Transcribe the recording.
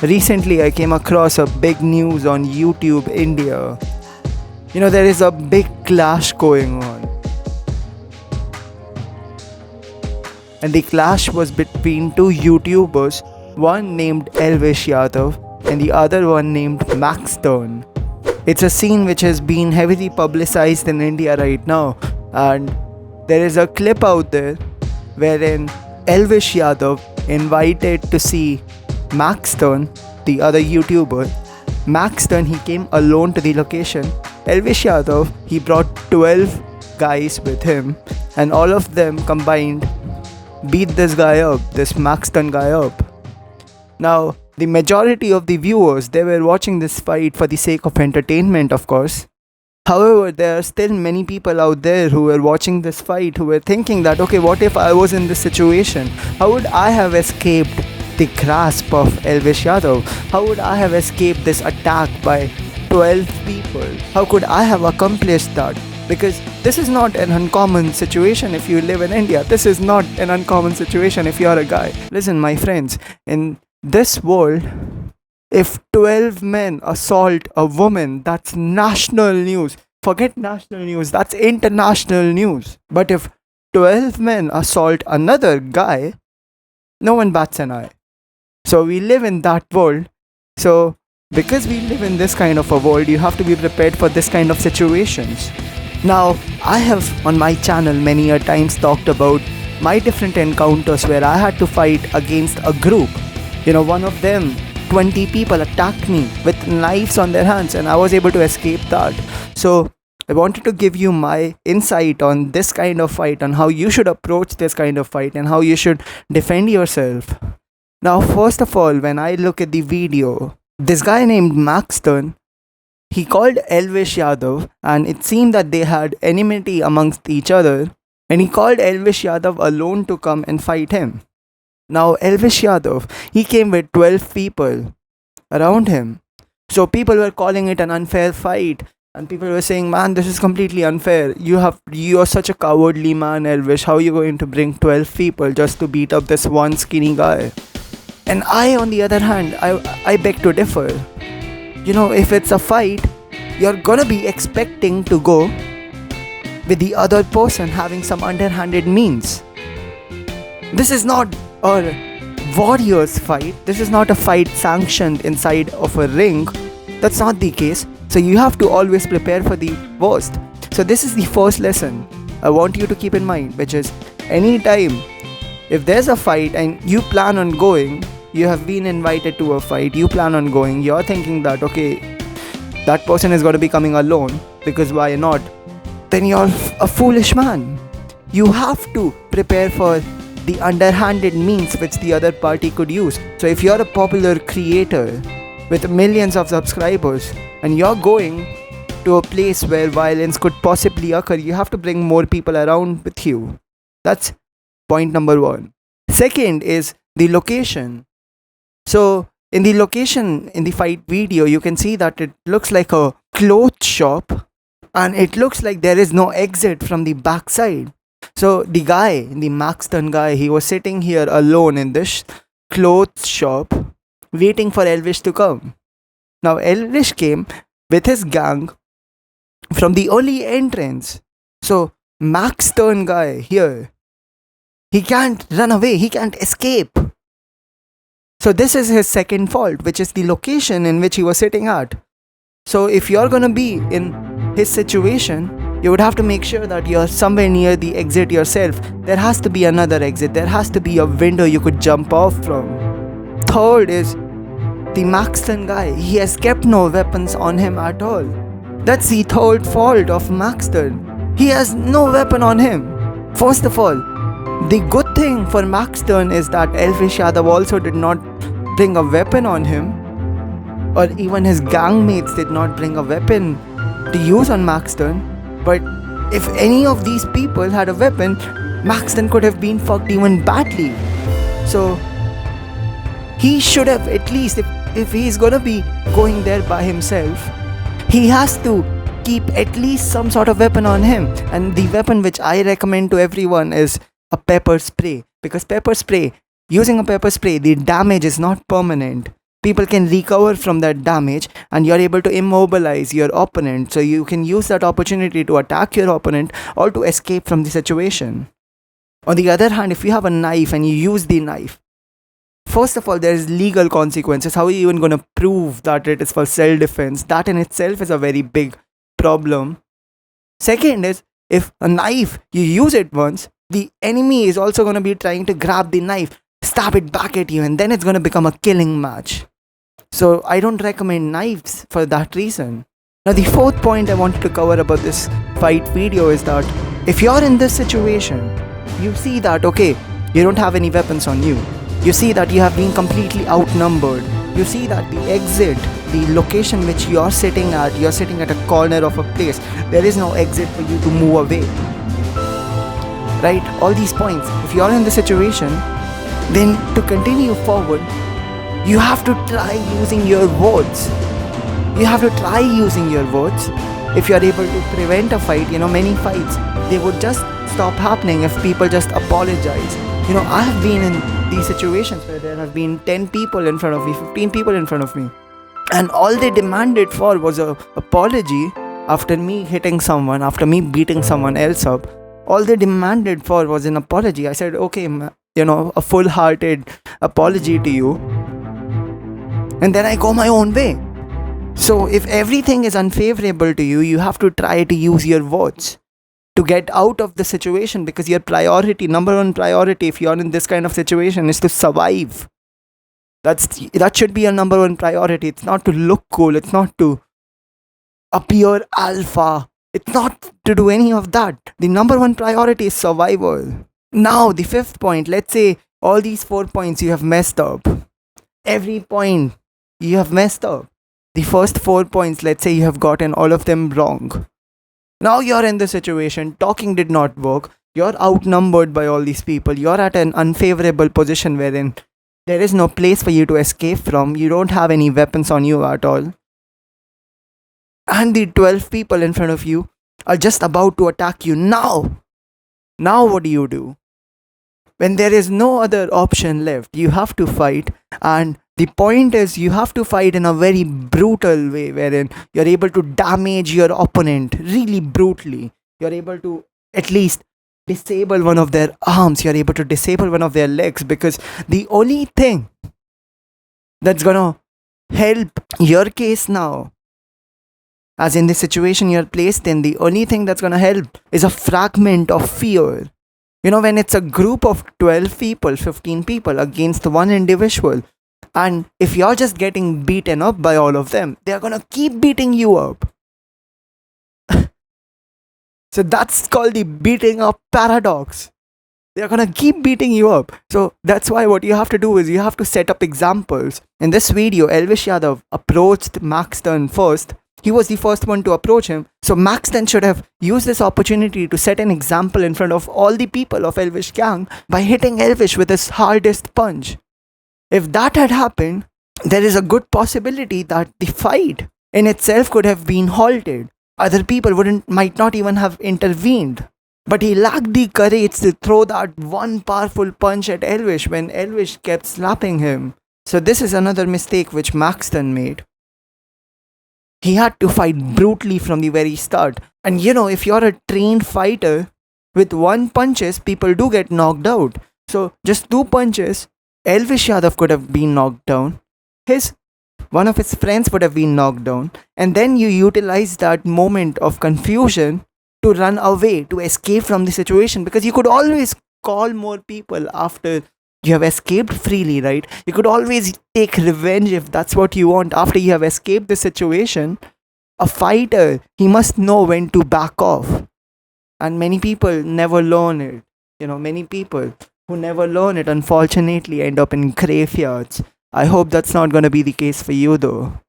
Recently, I came across a big news on YouTube India. There is a big clash going on. And the clash was between two YouTubers, one named Elvish Yadav and the other one named Maxtern. It's a scene which has been heavily publicized in India right now, and there is a clip out there wherein Elvish Yadav invited to see Maxtern, the other YouTuber. Maxtern, he came alone to the location. Elvish Yadav, he brought 12 guys with him, and all of them combined beat this guy up, this Maxtern guy up. Now, the majority of the viewers, they were watching this fight for the sake of entertainment, of course. However, there are still many people out there who were watching this fight who were thinking that, okay, what if I was in this situation? How would I have escaped the grasp of Elvish Yadav? How would I have escaped this attack by 12 people? How could I have accomplished that? Because this is not an uncommon situation if you live in India. This is not an uncommon situation if you're a guy. Listen, my friends, in this world, if 12 men assault a woman, that's national news. Forget national news, that's international news. But if 12 men assault another guy, no one bats an eye. So we live in that world. So because we live in this kind of a world, you have to be prepared for this kind of situations. Now, I have on my channel many a times talked about my different encounters where I had to fight against a group. One of them, 20 people attacked me with knives on their hands, and I was able to escape that. So I wanted to give you my insight on this kind of fight, on how you should approach this kind of fight and how you should defend yourself. Now, first of all, when I look at the video, this guy named Maxtern, he called Elvish Yadav, and it seemed that they had enmity amongst each other, and he called Elvish Yadav alone to come and fight him. Now, Elvish Yadav, he came with 12 people around him. So people were calling it an unfair fight, and people were saying, man, this is completely unfair. You're such a cowardly man, Elvish. How are you going to bring 12 people just to beat up this one skinny guy? And I, on the other hand, I beg to differ. If it's a fight, you're gonna be expecting to go with the other person having some underhanded means. This is not a warrior's fight. This is not a fight sanctioned inside of a ring. That's not the case. So you have to always prepare for the worst. So this is the first lesson I want you to keep in mind, which is anytime if there's a fight and you plan on going, you have been invited to a fight, you plan on going, you're thinking that, okay, that person is going to be coming alone, because why not? Then you're a foolish man. You have to prepare for the underhanded means which the other party could use. So if you're a popular creator with millions of subscribers and you're going to a place where violence could possibly occur, you have to bring more people around with you. That's point number one. Second is the location. So in the location in the fight video, you can see that it looks like a clothes shop, and it looks like there is no exit from the backside. So the Maxtern guy, he was sitting here alone in this clothes shop waiting for Elvish to come. Now Elvish came with his gang from the only entrance. So Maxtern guy here, he can't run away, he can't escape. So this is his second fault, which is the location in which he was sitting at. So if you're gonna be in his situation, you would have to make sure that you're somewhere near the exit yourself. There has to be another exit. There has to be a window you could jump off from. Third is the Maxtern guy. He has kept no weapons on him at all. That's the third fault of Maxtern. He has no weapon on him. First of all, the good thing for Maxtern is that Elvish Yadav also did not bring a weapon on him, or even his gangmates did not bring a weapon to use on Maxtern. But if any of these people had a weapon, Maxtern could have been fucked even badly. So he should have, at least if he's gonna be going there by himself, he has to keep at least some sort of weapon on him. And the weapon which I recommend to everyone is a pepper spray, because using a pepper spray, the damage is not permanent. people can recover from that damage, and you're able to immobilize your opponent, so you can use that opportunity to attack your opponent or to escape from the situation. On the other hand, if you have a knife and you use the knife, first of all, there is legal consequences. How are you even going to prove that it is for self-defense? That in itself is a very big problem. Second is, if a knife, you use it once, the enemy is also going to be trying to grab the knife, stab it back at you, and then it's going to become a killing match. So I don't recommend knives for that reason. Now, the fourth point I wanted to cover about this fight video is that if you're in this situation, you see that, okay, you don't have any weapons on you. You see that you have been completely outnumbered. You see that the exit, the location which you're sitting at a corner of a place. There is no exit for you to move away. Right? All these points. If you're in the situation, then to continue forward, you have to try using your words. You have to try using your words. If you're able to prevent a fight, many fights, they would just stop happening if people just apologize. I have been in these situations where there have been 10 people in front of me, 15 people in front of me, and all they demanded for was an apology after me hitting someone, after me beating someone else up. All they demanded for was an apology. I said, okay, a full-hearted apology to you, and then I go my own way. So if everything is unfavorable to you, you have to try to use your words to get out of the situation, because your priority, number one priority if you're in this kind of situation, is to survive. That should be your number one priority. It's not to look cool, it's not to appear alpha, it's not to do any of that. The number one priority is survival. Now the fifth point, let's say all these 4 points you have messed up. Every point you have messed up. The first 4 points, let's say you have gotten all of them wrong. Now you're in the situation, talking did not work, you're outnumbered by all these people, you're at an unfavorable position wherein there is no place for you to escape from, you don't have any weapons on you at all. And the 12 people in front of you are just about to attack you. Now what do you do? When there is no other option left, you have to fight, and the point is you have to fight in a very brutal way wherein you're able to damage your opponent really brutally. You're able to at least disable one of their arms, you're able to disable one of their legs, because the only thing that's gonna help your case now, as in the situation you're placed in, the only thing that's gonna help is a fragment of fear. When it's a group of 12 people, 15 people against one individual, and if you're just getting beaten up by all of them, they're gonna keep beating you up. So that's called the beating up paradox. They're gonna keep beating you up. So that's why what you have to do is you have to set up examples. In this video, Elvish Yadav approached Maxtern first. He was the first one to approach him. So Maxtern should have used this opportunity to set an example in front of all the people of Elvish gang by hitting Elvish with his hardest punch. If that had happened, there is a good possibility that the fight in itself could have been halted. Other people might not even have intervened. But he lacked the courage to throw that one powerful punch at Elvish when Elvish kept slapping him. So this is another mistake which Maxtern made. He had to fight brutally from the very start. And if you're a trained fighter, with one punches, people do get knocked out. So just 2 punches, Elvish Yadav could have been knocked down. One of his friends would have been knocked down. And then you utilize that moment of confusion to run away, to escape from the situation, because you could always call more people after you have escaped freely, right? You could always take revenge if that's what you want. After you have escaped the situation, a fighter, he must know when to back off. And many people never learn it. Many people who never learn it, unfortunately, end up in graveyards. I hope that's not going to be the case for you though.